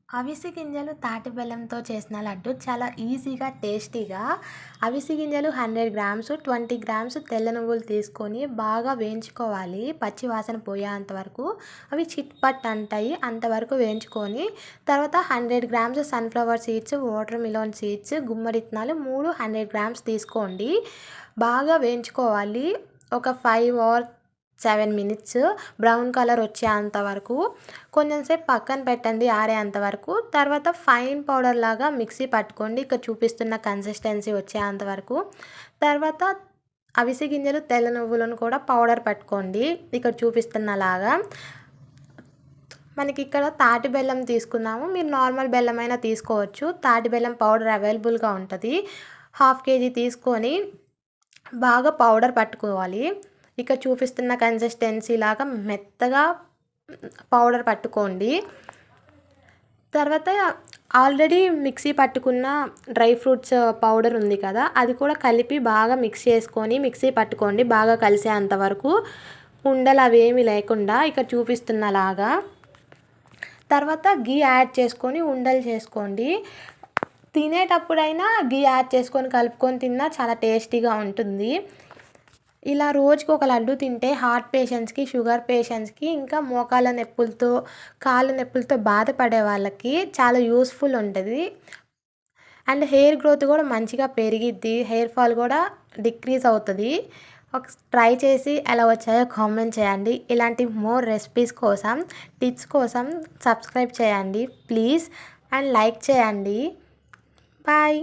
అవిసె గింజలు తాటి బెల్లంతో చేసిన లడ్డు చాలా ఈజీగా, టేస్టీగా. అవిసె గింజలు 100 గ్రామ్స్, 20 గ్రామ్స్ తెల్ల నువ్వులు తీసుకొని బాగా వేయించుకోవాలి. పచ్చి వాసన పోయేంత వరకు. అవి చిట్పట్ అంటాయి. అంతవరకు వేయించుకొని తర్వాత 100 grams sunflower seeds, watermelon seeds, గుమ్మడిత్తనాలు 3 100 గ్రామ్స్ తీసుకోండి. బాగా వేయించుకోవాలి. ఒక 5 ఆర్ 7 మినిట్స్ బ్రౌన్ కలర్ వచ్చేంత వరకు కొంచెం సేపు పక్కన పెట్టండి ఆరేంత వరకు. తర్వాత ఫైన్ పౌడర్ లాగా మిక్సీ పట్టుకోండి. ఇక్కడ చూపిస్తున్న కన్సిస్టెన్సీ వచ్చేంత వరకు. తర్వాత అవిసె గింజలు, తెల్ల నువ్వులను కూడా పౌడర్ పట్టుకోండి. ఇక్కడ చూపిస్తున్నలాగా. మనకి ఇక్కడ తాటి బెల్లం తీసుకున్నాము. మీరు నార్మల్ బెల్లమైనా తీసుకోవచ్చు. తాటి బెల్లం పౌడర్ అవైలబుల్గా ఉంటుంది. 1/2 కేజీ తీసుకొని బాగా పౌడర్ పట్టుకోవాలి. ఇక్కడ చూపిస్తున్న కన్సిస్టెన్సీ లాగా మెత్తగా పౌడర్ పట్టుకోండి. తర్వాత ఆల్రెడీ మిక్సీ పట్టుకున్న డ్రై ఫ్రూట్స్ పౌడర్ ఉంది కదా, అది కూడా కలిపి బాగా మిక్స్ చేసుకొని మిక్సీ పట్టుకోండి. బాగా కలిసేంత వరకు ఉండలు అవేమీ లేకుండా ఇక్కడ చూపిస్తున్నలాగా. తర్వాత గీ యాడ్ చేసుకొని ఉండలు చేసుకోండి. తినేటప్పుడైనా గీ యాడ్ చేసుకొని కలుపుకొని తిన్నా చాలా టేస్టీగా ఉంటుంది. ఇలా రోజుకి ఒక లడ్డు తింటే హార్ట్ పేషెంట్స్కి, షుగర్ పేషెంట్స్కి, ఇంకా మోకాళ్ళ నొప్పులతో, కాళ్ళ నొప్పులతో బాధపడే వాళ్ళకి చాలా యూస్ఫుల్ ఉంటుంది. అండ్ హెయిర్ గ్రోత్ కూడా మంచిగా పెరిగిద్ది. హెయిర్ ఫాల్ కూడా డిక్రీజ్ అవుతుంది. ట్రై చేసి ఎలా వచ్చాయో కామెంట్ చేయండి. ఇలాంటి మోర్ రెసిపీస్ కోసం, టిప్స్ కోసం సబ్స్క్రైబ్ చేయండి ప్లీజ్. అండ్ లైక్ చేయండి. బాయ్.